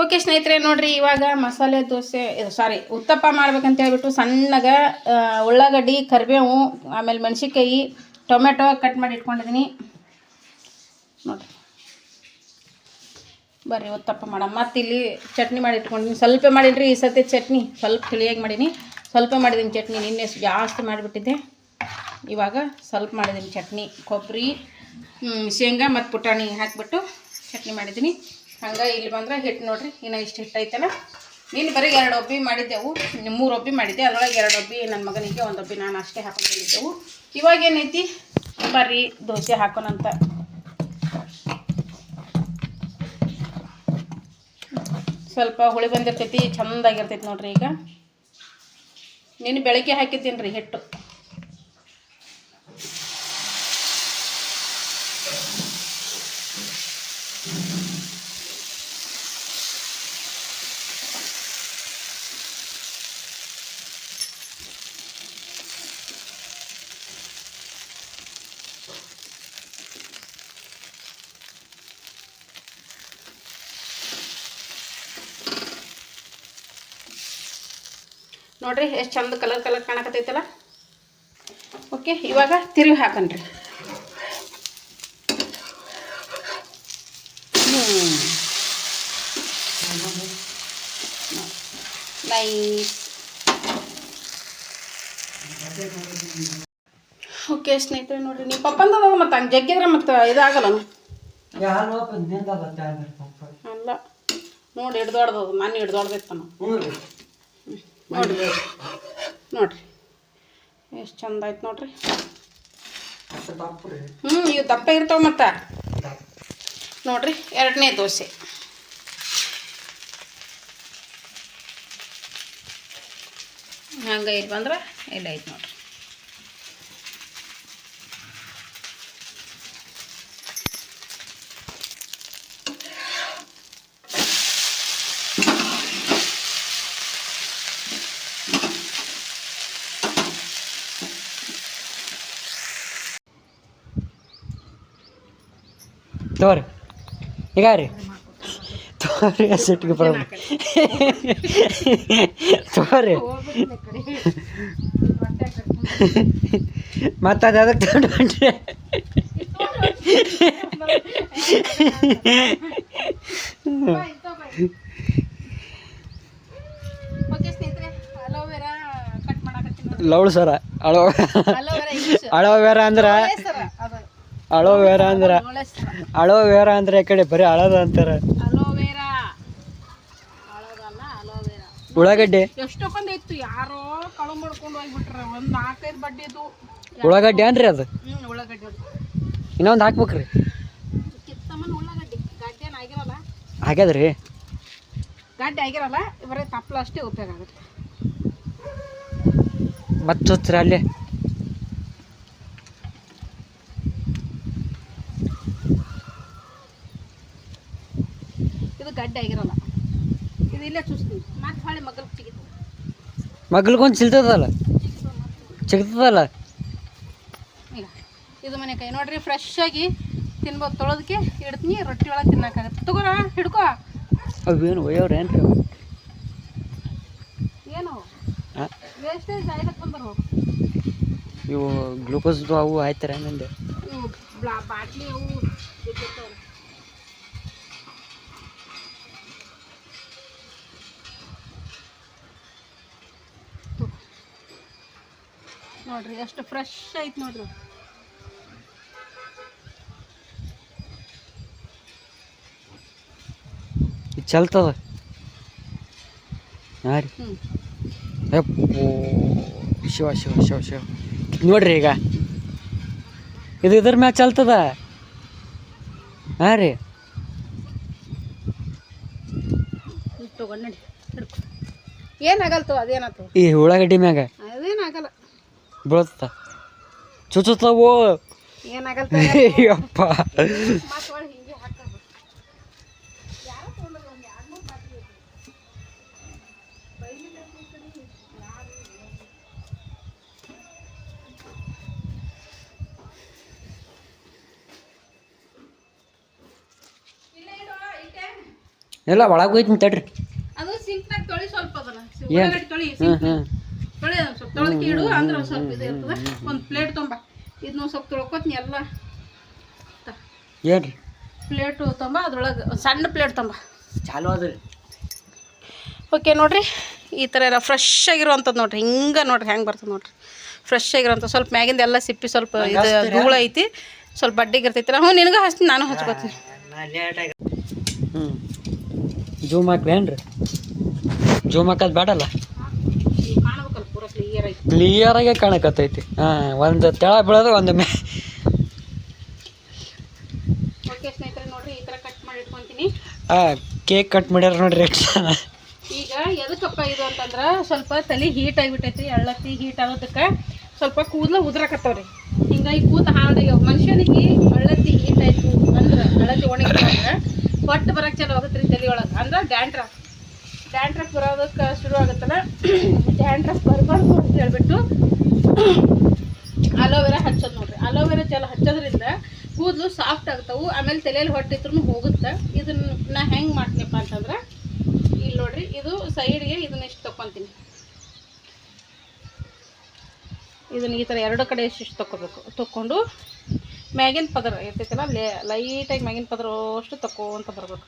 Okay ಸ್ನೇಹಿತರೆ ನೋಡಿರಿ, ಇವಾಗ ಮಸಾಲೆ ದೋಸೆ ಉತ್ತಪ್ಪ ಮಾಡ್ಬೇಕಂತ ಹೇಳ್ಬಿಟ್ಟು ಸಣ್ಣಗೆ ಉಳ್ಳಾಗಡ್ಡಿ, ಕರಿಬೇವು, ಆಮೇಲೆ ಮೆಣಸಿನ್ಕಾಯಿ, ಟೊಮೆಟೊ ಕಟ್ ಮಾಡಿ ಇಟ್ಕೊಂಡಿದ್ದೀನಿ ನೋಡಿರಿ. ಬರ್ರಿ ಉತ್ತಪ್ಪ ಮಾಡೋಣ. ಮತ್ತು ಇಲ್ಲಿ ಚಟ್ನಿ ಮಾಡಿ ಇಟ್ಕೊಂಡಿದ್ದೀನಿ. ಸ್ವಲ್ಪ ಮಾಡಿದ್ರಿ ಈ ಸತಿ ಚಟ್ನಿ ಸ್ವಲ್ಪ ತಿಳಿಯಾಗಿ ಮಾಡೀನಿ. ಸ್ವಲ್ಪ ಮಾಡಿದ್ದೀನಿ ಚಟ್ನಿ, ನಿನ್ನೆ ಜಾಸ್ತಿ ಮಾಡಿಬಿಟ್ಟಿದ್ದೆ. ಇವಾಗ ಸ್ವಲ್ಪ ಮಾಡಿದ್ದೀನಿ ಚಟ್ನಿ. ಕೊಬ್ಬರಿ, ಶೇಂಗಾ ಮತ್ತು ಪುಟಾಣಿ ಹಾಕಿಬಿಟ್ಟು ಚಟ್ನಿ ಮಾಡಿದ್ದೀನಿ. ಹಂಗೆ ಇಲ್ಲಿ ಬಂದ್ರೆ ಹಿಟ್ಟು ನೋಡಿರಿ, ಇನ್ನೂ ಇಷ್ಟು ಹಿಟ್ಟು ಐತಲ್ಲ. ನೀನು ಬರೀ 2 ಒಬ್ಬಿ ಮಾಡಿದ್ದೆವು, 3 ಒಬ್ಬಿ ಮಾಡಿದ್ದೆ. ಅದರೊಳಗೆ 2 ಒಬ್ಬಿ ನನ್ನ ಮಗನಿಗೆ, 1 ಒಬ್ಬಿ ನಾನು ಅಷ್ಟೇ ಹಾಕೊಂಡಿದ್ದೆವು. ಇವಾಗ ಏನೈತಿ ಬರ್ರಿ ದೋಸೆ ಹಾಕೋಣಂತ. ಸ್ವಲ್ಪ ಹುಳಿ ಬಂದಿರ್ತೈತಿ, ಚೆಂದಾಗಿರ್ತೈತಿ ನೋಡಿರಿ. ಈಗ ನೀನು ಬೆಳಗ್ಗೆ ಹಾಕಿದ್ದೀನಿ ರೀ ಹಿಟ್ಟು. ನೋಡಿರಿ ಎಷ್ಟು ಚಂದ ಕಲರ್ ಕಾಣಕತ್ತೈತಲ್ಲ. ಓಕೆ, ಇವಾಗ ತಿರುವಿ ಹಾಕನ್ರಿ. ನೈಸ್. ಓಕೆ ಸ್ನೇಹಿತರೆ ನೋಡಿರಿ, ನೀವು ಪಪ್ಪಂದ ಮತ್ತು ಹಂಗೆ ಜಗ್ಗಿದ್ರೆ ಮತ್ತು ಇದಾಗಲ್ಲ. ಅಲ್ಲ ನೋಡಿ, ಹಿಡ್ದೊಡ್ದದು ನಾನು ಹಿಡ್ದೊಡ್ದೈತ ನೋಡಿರಿ. ನೋಡಿರಿ ಎಷ್ಟು ಚಂದ ಆಯ್ತು ನೋಡಿರಿ. ಇವು ದಪ್ಪ ಇರ್ತಾವೆ. ಮತ್ತು ನೋಡಿರಿ 2ನೇ ದೋಸೆ. ಹಂಗೆ ಇಲ್ಲಿ ಬಂದ್ರೆ ಇಲ್ಲ ಐತೆ ನೋಡಿರಿ. ತೋರಿ ಈಗ ರೀ, ತೋರಿ ಸಿಟ್ಟಿಗೆ ಬರೋದು. ತೋರಿ ಮತ್ತು ಅದು ಅದಕ್ಕೆ ತೊಗೊಂಡ್ರೆ ಲವಳು ಸರ ಅಳೋವೇರ ಅಂದ್ರೆ ಅಳೋವೇರ ಅಂದ್ರೆ ಈ ಕಡೆ ಬರೀ ಅಳೋದು ಅಂತಾರೆ. ಉಳ್ಳಾಗಡ್ಡಿ ಎಷ್ಟೊಂದು ಇತ್ತು, ಯಾರೋ ಕಳು ಮಾಡ್ಕೊಂಡು ಹೋಗ್ಬಿಟ್ರೆ. ಒಂದು 4-5 ಬಡ್ಡಿದು ಉಳ್ಳಾಗಡ್ಡಿ ಅನ್ರಿ ಅದು. ಉಳ್ಳಾಗಡ್ಡಿ ಇನ್ನೊಂದು ಹಾಕ್ಬೇಕ್ರಿ. ಕಿತ್ತಮ್ಮನ ಉಳ್ಳಾಗಡ್ಡಿ ಗಡ್ಡೆ ಆಗಿರಲ್ಲ. ಆಗ್ಯದ್ರಿ, ಗಡ್ಡೆ ಆಗಿರಲ್ಲ, ಬರೀ ತಪ್ಪಲ ಅಷ್ಟೇ ಉಪಯೋಗ ಆಗುತ್ತೆ. ಮತ್ತೆ ಹಚ್ಚ್ರಿ ಅಲ್ಲೇ. ಇದು ಗಡ್ಡೆ ಆಗಿರಲ್ಲ, ಇದು ಇಲ್ಲೇ ಚೂಸ್ತೀವಿ. ಮತ್ತೆ ಹೊಳೆ ಮಗ್ಲಿಗೊಂದು ಸಿಗ್ತದಲ್ಲ. ಈಗ ಇದು ಮನೆ ಕೈ ನೋಡ್ರಿ, ಫ್ರೆಶ್ ಆಗಿ ತಿನ್ಬೋದು. ತೊಳೋದಕ್ಕೆ ಇಡ್ತೀನಿ, ರೊಟ್ಟಿ ಒಳಗೆ ತಿನ್ನಕ್ಕಾಗತ್ತೆ. ತಗೋರ ಹಿಡ್ಕೋ. ಅವೇನು ಒಯ್ಯವ್ರು ಏನ್ರಿ? ಏನು ವೇಸ್ಟೇಜ್ ಆಯ್ದಕ್ಕೆ ಬಂದರು. ಇವು ಗ್ಲೂಕೋಸ್ದು ಅವು ಆಯ್ತಾರ ನಂದೆ. ಇವು ಬಾಟ್ಲಿ ಅವು ಬಿದ್ದಿರ್ತಾವೆ. ನೋಡ್ರಿ ಎಷ್ಟು ಫ್ರೆಶ್ ಐತೆ ನೋಡ್ರಿ. ಇದು ಚಲ್ತದ. ಹಾಂ ರೀ. ಯಪ್ಪೋ ಶಿವ ಶಿವ ಶಿವ ಶಿವ. ನೋಡ್ರಿ ಈಗ ಇದು ಇದ್ರ ಮ್ಯಾಗ ಚಲ್ತದ. ಹಾಂ ರೀ, ತಗೊಂಡು ಹಿಡ್ಕೊ. ಏನಾಗಲ್ತು, ಅದೇನಾಯ್ತು ಈ ಉಳ್ಳಾಗಡ್ಡಿ ಮ್ಯಾಗ ಅದೇನಾಗಲ್ಲ, ಬೀಳ್ತ ಚುಚ್ಚುತ್ತವು. ಏನಾಗಲ್ತ. ಯಪ್ಪ ಎಲ್ಲ ಒಳಗೆ ಹೋಯ್ತು ತಡ್ರಿ. ಅದು ಸಿಂಕ್ನಾಗ ತೊಳಿ ಸ್ವಲ್ಪ ಅದನ್ನ ಏನು? ಉಳ್ಳಾಗಡ್ಡಿ ತೊಳಿ ಹ್ಞೂ ಹ್ಞೂ ತೊಳಿ ಅದನ್ನ ಸ್ವಲ್ಪ ತೊಳೆದಕ್ಕೆ ಇಡು ಅಂದ್ರೆ ಒಂದು ಸ್ವಲ್ಪ ಇದು ಇರ್ತದೆ. ಒಂದು ಪ್ಲೇಟ್ ತೊಂಬ ಇದನ್ನ ಸ್ವಲ್ಪ ತೊಳ್ಕೊತೀನಿ ಎಲ್ಲ ಏನು ರೀ ಪ್ಲೇಟು ತೊಂಬ ಅದ್ರೊಳಗೆ ಒಂದು ಸಣ್ಣ ಪ್ಲೇಟ್ ತೊಂಬ. ಚಾಲು ಅದ್ರಿ. ಓಕೆ ನೋಡಿರಿ ಈ ಥರ ಎಲ್ಲ ಫ್ರೆಶ್ ಆಗಿರುವಂಥದ್ದು ನೋಡಿರಿ ಹಿಂಗೆ ನೋಡಿರಿ ಹೆಂಗೆ ಬರ್ತದೆ ನೋಡಿರಿ ಫ್ರೆಶ್ ಆಗಿರೋಂಥ ಸ್ವಲ್ಪ ಮ್ಯಾಗಿಂದ ಎಲ್ಲ ಸಿಪ್ಪಿ ಸ್ವಲ್ಪ ಇದು ಧೂಳು ಐತಿ ಸ್ವಲ್ಪ ಬಡ್ಡಿಗೆ ಇರ್ತೈತಿಲ್ಲ. ಹ್ಞೂ ನಿನಗೆ ಹಚ್ತೀನಿ ನಾನು ಹಚ್ಕೋತೀನಿ. ಹ್ಞೂ ಜೂಮ್ ಹಾಕ್ಲೇನು ರೀ? ಜೂಮ್ ಹಾಕೋದು ಬೇಡಲ್ಲ, ಕಾಣ್ಬೇಕಲ್ಲ ಪೂರ ಕ್ಲಿಯರ್ ಐತಿ. ಕ್ಲಿಯರಾಗೆ ಕಾಣಕತ್ತೈತಿ. ಹಾಂ ಒಂದು ತೆಳ ಬೀಳೋದು ಒಂದು ಓಕೆ ಸ್ನೇಹಿತರೆ ನೋಡಿರಿ ಈ ಥರ ಕಟ್ ಮಾಡಿ ಇಟ್ಕೊತೀನಿ. ಕೇಕ್ ಕಟ್ ಮಾಡ್ಯಾರ ನೋಡ್ರಿ. ಈಗ ಎದಕ್ಕಪ್ಪ ಇದು ಅಂತಂದ್ರೆ ಸ್ವಲ್ಪ ತಲೆ ಹೀಟ್ ಆಗಿಬಿಟ್ಟೈತಿ. ಎಳ್ಳತ್ತಿ ಹೀಟ್ ಆಗೋದಕ್ಕೆ ಸ್ವಲ್ಪ ಕೂದಲು ಉದ್ರಾಕತ್ತವ್ರಿ. ಹಿಂಗಾಗಿ ಕೂದಲು ಹಾರ್ಡಾಗ್ಯಾವ. ಮನುಷ್ಯನಿಗೆ ಎಳ್ಳತ್ತಿ ಹೀಟ್ ಆಯ್ತು ಅಂದ್ರೆ ಎಳ್ಳತ್ತಿ ಒಣಗಿದ್ರೆ ಹೊಟ್ಟು ಬರೋಕ್ಕೆ ಚಲೋ ಆಗುತ್ತೆ ರೀ ತಲೆ ಒಳಗೆ. ಅಂದ್ರೆ ಡ್ಯಾಂಡ್ರಫ್ ಬರೋದಕ್ಕೆ ಶುರು ಆಗುತ್ತಲ್ಲ. ಡ್ಯಾಂಡ್ರಫ್ ಬರಬಾರ್ದು ಅಂತ ಹೇಳ್ಬಿಟ್ಟು ಅಲೋವೆರಾ ಹಚ್ಚೋದು ನೋಡ್ರಿ. ಅಲೋವೆರಾ ಚಲೋ ಹಚ್ಚೋದ್ರಿಂದ ಕೂದಲು ಸಾಫ್ಟ್ ಆಗ್ತಾವೆ. ಆಮೇಲೆ ತಲೆಯಲ್ಲಿ ಹೊಟ್ಟಿದ್ರೂ ಹೋಗುತ್ತೆ. ಇದನ್ನ ನಾ ಹೆಂಗೆ ಮಾಡ್ತೀನಪ್ಪ ಅಂತಂದ್ರೆ ಇಲ್ಲಿ ನೋಡ್ರಿ ಇದು ಸೈಡ್ಗೆ ಇದನ್ನ ಇಷ್ಟು ತೊಗೊತೀನಿ. ಇದನ್ನು ಈ ಥರ ಎರಡು ಕಡೆ ಇಷ್ಟು ತೊಗೋಬೇಕು. ತೊಗೊಂಡು ಮ್ಯಾಗಿನ ಪದರ ಇರ್ತೈತಲ್ಲ ಲೈಟಾಗಿ ಮ್ಯಾಗಿನ ಪದರ ಅಷ್ಟು ತೊಗೊಂತ ಬರ್ಬೇಕು.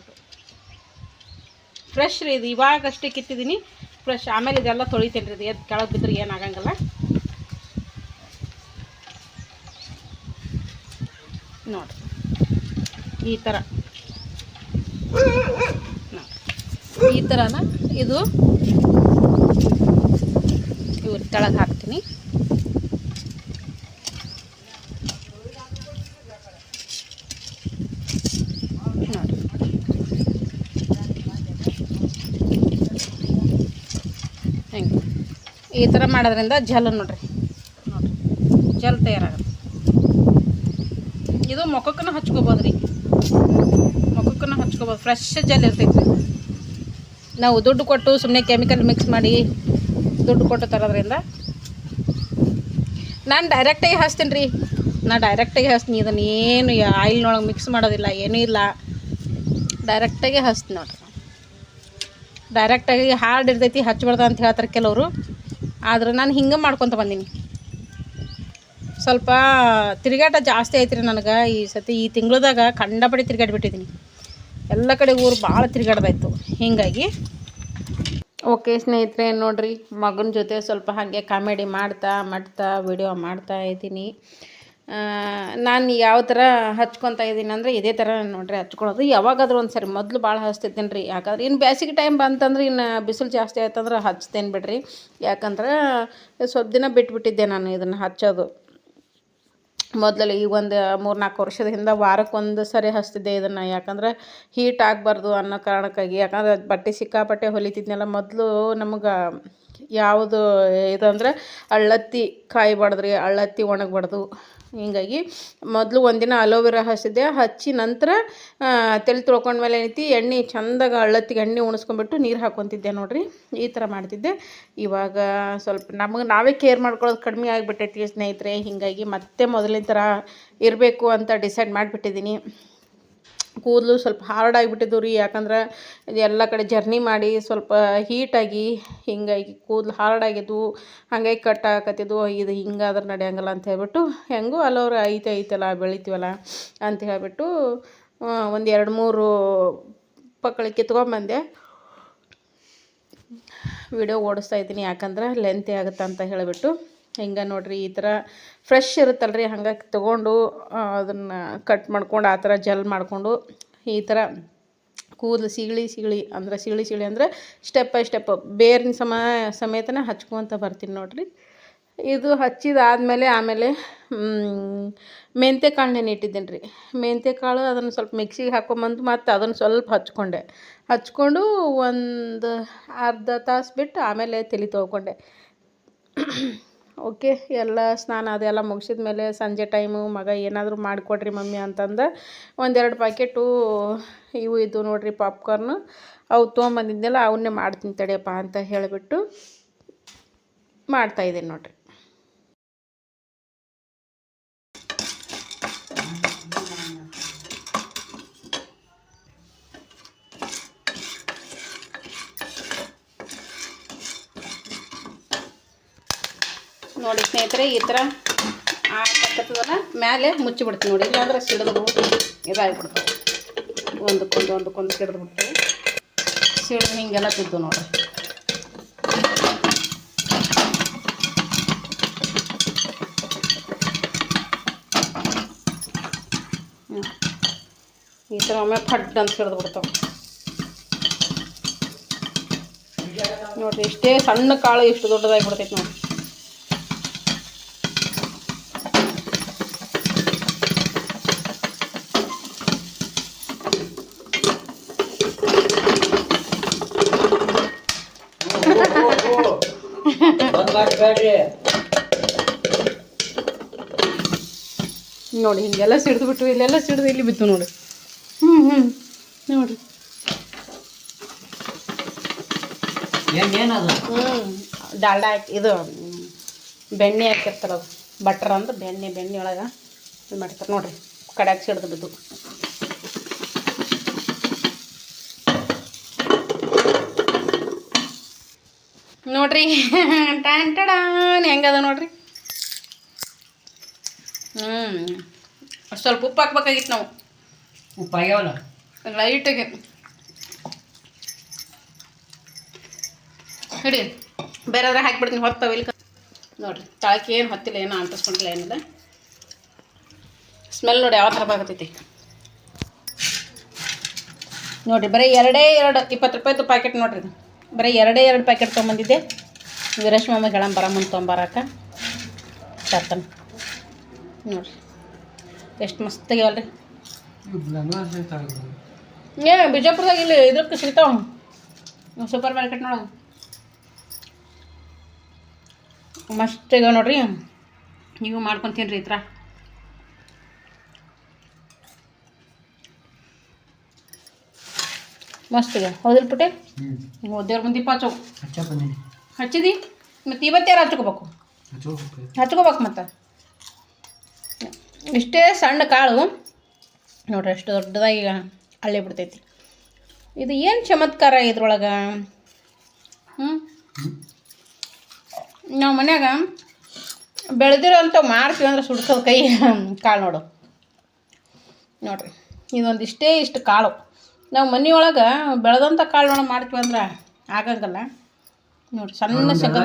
ಫ್ರೆಶ್ ರೀ ಇದು, ಇವಾಗಷ್ಟೇ ಕಿತ್ತಿದ್ದೀನಿ ಫ್ರೆಶ್. ಆಮೇಲೆ ಇದೆಲ್ಲ ತೊಳಿತೀನಿ ರೀ. ಇದು ಎದ್ದು ಕೆಳಗೆ ಬಿದ್ದರೆ ಏನಾಗಂಗಿಲ್ಲ ನೋಡಿರಿ ಈ ಥರ. ಈ ಥರನ ಇದು ಇವ್ರ ಕೆಳಗೆ ಹಾಕ್ತೀನಿ. ನೋಡಿ ಹೆಂಗೆ ಈ ಥರ ಮಾಡೋದ್ರಿಂದ ಜಲ್ ನೋಡ್ರಿ ಜಲ್ ತಯಾರಾಗುತ್ತೆ. ಇದು ಮುಖಕ್ಕೂ ಹಚ್ಕೋಬೋದು ರೀ, ಮುಖಕ್ಕೂ ಹಚ್ಕೋಬೋದು. ಫ್ರೆಶ್ ಜಲ್ ಇರ್ತೈತಿ. ನಾವು ದುಡ್ಡು ಕೊಟ್ಟು ಸುಮ್ಮನೆ ಕೆಮಿಕಲ್ ಮಿಕ್ಸ್ ಮಾಡಿ ದುಡ್ಡು ಕೊಟ್ಟು ತರೋದ್ರಿಂದ ನಾನು ಡೈರೆಕ್ಟಾಗಿ ಹಚ್ತೀನಿ ರೀ. ಡೈರೆಕ್ಟಾಗಿ ಹಚ್ತೀನಿ. ಇದನ್ನು ಏನು ಆಯಿಲ್ನೊಳಗೆ ಮಿಕ್ಸ್ ಮಾಡೋದಿಲ್ಲ, ಏನೂ ಇಲ್ಲ. ಡೈರೆಕ್ಟಾಗಿ ಹಚ್ತೀನಿ ನೋಡ್ರಿ. ಡೈರೆಕ್ಟಾಗಿ ಹಾರ್ಡ್ ಇರ್ತೈತಿ ಹಚ್ಬಾರ್ದು ಅಂತ ಹೇಳ್ತಾರೆ ಕೆಲವರು. ಆದ್ರೆ ನಾನು ಹಿಂಗೆ ಮಾಡ್ಕೊತ ಬಂದೀನಿ. ಸ್ವಲ್ಪ ತಿರುಗಾಟ ಜಾಸ್ತಿ ಐತೆ ರೀ ನನಗೆ ಈ ಸತಿ. ಈ ತಿಂಗಳದಾಗ ಕಂಡಪಡಿ ತಿರುಗಾಡ್ಬಿಟ್ಟಿದ್ದೀನಿ. ಎಲ್ಲ ಕಡೆ ಊರು ಭಾಳ ತಿರುಗಾಡ್ದಾಯ್ತು ಹೀಗಾಗಿ. ಓಕೆ ಸ್ನೇಹಿತರೆ ನೋಡಿರಿ ಮಗನ ಜೊತೆ ಸ್ವಲ್ಪ ಹಾಗೆ ಕಾಮಿಡಿ ಮಾಡ್ತಾ ವಿಡಿಯೋ ಮಾಡ್ತಾ ಇದ್ದೀನಿ. ನಾನು ಯಾವ ಥರ ಹಚ್ಕೊತಾ ಇದ್ದೀನಿ ಅಂದರೆ ಇದೇ ಥರ ನೋಡಿರಿ ಹಚ್ಕೊಳೋದು. ಯಾವಾಗಾದ್ರೂ ಒಂದು ಸರಿ ಮೊದಲು ಭಾಳ ಹಚ್ತಿದ್ದೇನೆ ರೀ. ಯಾಕಂದ್ರೆ ಇನ್ನು ಬೇಸಿಗೆ ಟೈಮ್ ಬಂತಂದ್ರೆ ಇನ್ನು ಬಿಸಿಲು ಜಾಸ್ತಿ ಆಯ್ತಂದ್ರೆ ಹಚ್ತೇನೆ ಬಿಡ್ರಿ. ಯಾಕಂದ್ರೆ ಸ್ವಲ್ಪ ದಿನ ಬಿಟ್ಬಿಟ್ಟಿದ್ದೆ ನಾನು ಇದನ್ನು ಹಚ್ಚೋದು. ಮೊದಲಲ್ಲಿ ಈಗ ಒಂದು 3-4 ವರ್ಷದ ಹಿಂದೆ ವಾರಕ್ಕೊಂದು ಸರಿ ಹಚ್ತಿದ್ದೆ ಇದನ್ನು. ಯಾಕಂದ್ರೆ ಹೀಟ್ ಆಗಬಾರ್ದು ಅನ್ನೋ ಕಾರಣಕ್ಕಾಗಿ. ಯಾಕಂದ್ರೆ ಬಟ್ಟೆ ಸಿಕ್ಕಾಪಟ್ಟೆ ಹೊಲಿತಿದ್ನಲ್ಲ ಮೊದಲು. ನಮಗೆ ಯಾವುದು ಇದಂದ್ರೆ ಅಳ್ಳತ್ತಿ ಕಾಯಬಾರ್ದು ರೀ, ಅಳ್ಳತ್ತಿ ಒಣಗಬಾರ್ದು. ಹಿಂಗಾಗಿ ಮೊದಲು ಒಂದಿನ ಅಲೋವೆರಾ ಹಚ್ಚಿದ್ದೆ. ಹಚ್ಚಿ ನಂತರ ತಲೆ ತೊಳ್ಕೊಂಡ್ಮೇಲೆ ಏನೈತಿ ಎಣ್ಣೆ ಚೆಂದಾಗ ಅಳ್ಳತ್ತಿಗೆ ಎಣ್ಣೆ ಉಣಿಸ್ಕೊಂಡ್ಬಿಟ್ಟು ನೀರು ಹಾಕ್ಕೊತಿದ್ದೆ ನೋಡಿರಿ. ಈ ಥರ ಮಾಡ್ತಿದ್ದೆ. ಇವಾಗ ಸ್ವಲ್ಪ ನಮಗೆ ನಾವೇ ಕೇರ್ ಮಾಡ್ಕೊಳ್ಳೋದು ಕಡಿಮೆ ಆಗಿಬಿಟ್ಟೈತಿ ಸ್ನೇಹಿತರೆ. ಹೀಗಾಗಿ ಮತ್ತೆ ಮೊದಲಿನ ಥರ ಇರಬೇಕು ಅಂತ ಡಿಸೈಡ್ ಮಾಡಿಬಿಟ್ಟಿದ್ದೀನಿ. ಕೂದಲು ಸ್ವಲ್ಪ ಹಾರ್ಡ್ ಆಗಿಬಿಟ್ಟಿದ್ದು ರೀ. ಯಾಕಂದ್ರೆ ಎಲ್ಲ ಕಡೆ ಜರ್ನಿ ಮಾಡಿ ಸ್ವಲ್ಪ ಹೀಟಾಗಿ ಹಿಂಗಾಗಿ ಕೂದಲು ಹಾರ್ಡ್ ಆಗಿದ್ವು. ಹಾಗಾಗಿ ಕಟ್ ಹಾಕತ್ತಿದ್ವು. ಇದು ಹಿಂಗಾದ್ರೆ ನಡೆಯಂಗಿಲ್ಲ ಅಂತ ಹೇಳ್ಬಿಟ್ಟು ಹೆಂಗೂ ಅಲ್ಲವ್ರು ಐತಲ್ಲ ಬೆಳಿತೀವಲ್ಲ ಅಂತ ಹೇಳ್ಬಿಟ್ಟು ಒಂದು 2-3 ಪಕ್ಕಳಿ ಕಿತ್ಕೊಂಡ್ಬಂದೆ. ವಿಡಿಯೋ ಓಡಿಸ್ತಾ ಇದ್ದೀನಿ ಯಾಕಂದ್ರೆ ಲೆಂತಿ ಆಗುತ್ತೆ ಅಂತ ಹೇಳಿಬಿಟ್ಟು. ಹಿಂಗೆ ನೋಡಿರಿ ಈ ಥರ ಫ್ರೆಶ್ ಇರುತ್ತಲ್ಲ ರೀ, ಹಂಗಾಗಿ ತೊಗೊಂಡು ಅದನ್ನು ಕಟ್ ಮಾಡ್ಕೊಂಡು ಆ ಥರ ಜೆಲ್ ಮಾಡಿಕೊಂಡು ಈ ಥರ ಕೂದಲು ಸಿಗಳಿ ಅಂದರೆ ಸ್ಟೆಪ್ ಬೈ ಸ್ಟೆಪ್ ಬೇರಿನ ಸಮೇತನೇ ಹಚ್ಕೊತ ಬರ್ತೀನಿ ನೋಡಿರಿ. ಇದು ಹಚ್ಚಿದಾದಮೇಲೆ ಆಮೇಲೆ ಮೆಂತ್ಯ ಕಾಳು ನೆನಿಟ್ಟಿದ್ದೀನಿ ರೀ. ಮೆಂತ್ಯ ಕಾಳು ಅದನ್ನು ಸ್ವಲ್ಪ ಮಿಕ್ಸಿಗೆ ಹಾಕ್ಕೊಂಬಂದು ಮತ್ತು ಅದನ್ನು ಸ್ವಲ್ಪ ಹಚ್ಕೊಂಡು ಒಂದು ಅರ್ಧ ತಾಸು ಬಿಟ್ಟು ಆಮೇಲೆ ತಲೆ ತೊಳ್ಕೊಂಡೆ. ಓಕೆ ಎಲ್ಲ ಸ್ನಾನ ಅದೆಲ್ಲ ಮುಗಿಸಿದ ಮೇಲೆ ಸಂಜೆ ಟೈಮು ಮಗ ಏನಾದರೂ ಮಾಡಿಕೊಡ್ರಿ ಮಮ್ಮಿ ಅಂತಂದು 1-2 ಪ್ಯಾಕೆಟು ಇದು ನೋಡಿರಿ ಪಾಪ್ಕಾರ್ನು ಅವು ತೊಗೊಂಬಂದಿದ್ದೆಲ್ಲ ಅವನ್ನೇ ಮಾಡ್ತೀನಿ ತಡಿಯಪ್ಪ ಅಂತ ಹೇಳಿಬಿಟ್ಟು ಮಾಡ್ತಾಯಿದ್ದೀನಿ ನೋಡಿರಿ. ನೋಡಿ ಸ್ನೇಹಿತರೆ, ಈ ಥರ ಆಗ್ತದಲ್ಲ ಮೇಲೆ ಮುಚ್ಚಿಬಿಡ್ತೀನಿ ನೋಡಿ. ಇಲ್ಲಾಂದ್ರೆ ಸಿಡಿದು ಇದಾಗಿಬಿಡ್ತಾವೆ, ಒಂದಕ್ಕೊಂದು ಸಿಡಿದು ಬಿಡ್ತವೆ. ಸಿಡಿದು ಹಿಂಗೆಲ್ಲ ತಿದ್ದು ನೋಡಿರಿ. ಈ ಥರ ಒಮ್ಮೆ ಫಡ್ ಅಂತ ಸಿಡಿದು ಬಿಡ್ತಾವೆ ನೋಡಿರಿ. ಇಷ್ಟೇ ಸಣ್ಣ ಕಾಳು ಇಷ್ಟು ದೊಡ್ಡದಾಗಿ ಬಿಡ್ತೈತೆ ನೋಡಿ. ನೋಡಿ ಹಿಂಗೆಲ್ಲ ಸಿಡಿದು ಬಿಟ್ಟು ಇಲ್ಲೆಲ್ಲ ಸಿಡಿದು ಇಲ್ಲಿ ಬಿತ್ತು ನೋಡಿ. ನೋಡಿರಿ ಡಾಲ್ಡಾ ಹಾಕಿ ಇದು ಬೆಣ್ಣೆ ಹಾಕಿರ್ತಾರೆ. ಅದು ಬಟ್ರ್ ಅಂದ್ರೆ ಬೆಣ್ಣೆ ಒಳಗೆ ಇದು ಮಾಡ್ತಾರೆ ನೋಡಿರಿ. ಕಡ್ಯಾಗ ಸಿಡ್ದು ಬಿದ್ದು ನೋಡ್ರಿ. ಟ್ಯಾಂಟಡಾನ್ ಹೆಂಗದ ನೋಡ್ರಿ. ಸ್ವಲ್ಪ ಉಪ್ಪು ಹಾಕ್ಬೇಕಾಗಿತ್ತು ನಾವು. ಉಪ್ಪು ಆಗ್ಯಾವಲ್ಲ ಲೈಟಾಗಿ ಹಿಡಿ. ಬೇರೆದ್ರೆ ಹಾಕಿಬಿಡ್ತೀನಿ ಹೊತ್ತವೆ ಇಲ್ಲಿ ನೋಡಿರಿ. ತಾಳಕ್ಕೆ ಏನು ಹೊತ್ತಿಲ್ಲ, ಏನೋ ಅಂಟಿಸ್ಕೊಂಡಿಲ್ಲ, ಏನಿಲ್ಲ. ಸ್ಮೆಲ್ ನೋಡಿ ಯಾವ ಥರ ಬರ್ತೈತಿ ನೋಡಿರಿ. ಬರೀ 20 ರೂಪಾಯಿದು ಪ್ಯಾಕೆಟ್ ನೋಡಿರಿ. ಬರೀ 2 ಪ್ಯಾಕೆಟ್ ತೊಗೊಂಬಂದಿದ್ದೆ. ವೀರೇಶ್ವಮ್ಮ ಹೇಳಂ ಬರಮ್ಮಂತ ತೊಗೊಂಬರಕ್ಕ ತರ್ತಾನೆ ನೋಡಿರಿ. ಎಷ್ಟು ಮಸ್ತಾಗ್ಯಾವಲ್ರಿ. ಬಿಜಾಪುರದಾಗ ಇಲ್ಲಿ ಇದಕ್ಕೆ ಸಿಗ್ತಾವ ಸೂಪರ್ ಮಾರ್ಕೆಟ್ನೊಳಗೆ. ಮಸ್ತ್ ಈಗ ನೋಡ್ರಿ. ನೀವು ಮಾಡ್ಕೊತೀನಿ ರೀ ಈ ಥರ. ಮಸ್ತ್ ಈಗ ಹೌದಿಲ್ಲ ಪುಟ್ಟೆ? ದೇವ್ರ ಮುಂದೆ ದೀಪ ಹಚ್ಚಿದಿ ಮತ್ತು ಇವತ್ತು ಯಾರು ಹಚ್ಕೋಬೇಕು ಮತ್ತು. ಇಷ್ಟೇ ಸಣ್ಣ ಕಾಳು ನೋಡ್ರಿ, ಅಷ್ಟು ದೊಡ್ಡದಾಗಿ ಹಳ್ಳಿ ಬಿಡ್ತೈತಿ. ಇದು ಏನು ಚಮತ್ಕಾರ ಇದ್ರೊಳಗೆ. ನಾವು ಮನ್ಯಾಗ ಬೆಳೆದಿರೋ ಅಂಥವು ಮಾಡ್ತೀವಿ ಅಂದ್ರೆ ಸುಡ್ಸೋದು ಕೈ ಕಾಳು ನೋಡ್ರಿ. ಇದೊಂದು ಇಷ್ಟು ಕಾಳು ನಾವು ಮನೆಯೊಳಗೆ ಬೆಳೆದಂಥ ಕಾಳು ಮಾಡ್ತೀವಿ ಅಂದ್ರೆ ಆಗಂಗಲ್ಲ ನೋಡಿರಿ. ಸಣ್ಣ ಶಂಕರ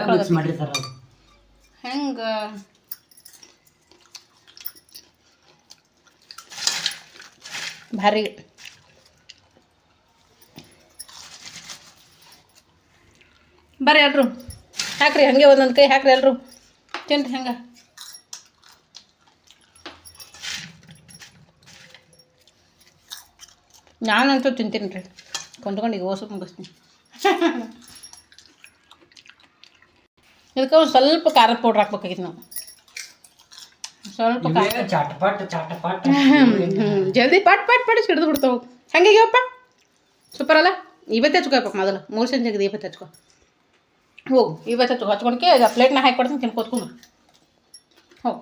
ಹೆಂಗೆ ಭಾರಿ. ಬರ್ರಿ ಎಲ್ರು ಹಾಕ್ರಿ, ಹಾಗೆ ಒಂದೊಂದು ಕೈ ಹಾಕ್ರಿ ಎಲ್ರು ತಿನ್ರಿ. ಹೆಂಗೆ ನಾನಂತೂ ತಿಂತೀನಿ ರೀ. ಕೊಂಡ್ಕೊಂಡು ಈಗ ಓಸು ಮುಗಿಸ್ತೀನಿ. ಇದಕ್ಕೆ ಒಂದು ಸ್ವಲ್ಪ ಖಾರದ ಪೌಡ್ರ್ ಹಾಕ್ಬೇಕಾಗಿತ್ತು ನಾವು. ಸ್ವಲ್ಪ ಜಲ್ದಿ ಪಟ್ ಸಿಡಿದು ಬಿಡ್ತಾವೆ. ಹೆಂಗಾಗ್ಯಾವಪ್ಪ ಸೂಪರ್ ಅಲ್ಲ. ಇವತ್ತೇ ಹಚ್ಕೋಬೇಕು ಮೊದಲು 3 ಸಂಜೆಗೆ ಇವತ್ತು ಹಚ್ಕೊ ಹೋಗು. ಇವತ್ತು ಹಚ್ಕೊಂಡ್ಕೆ ಪ್ಲೇಟ್ನ ಹಾಕಿ ಕೊಡ್ತೀನಿ, ತಿನ್ಕೋತ್ಕೊಂಡು ಹೋಗು.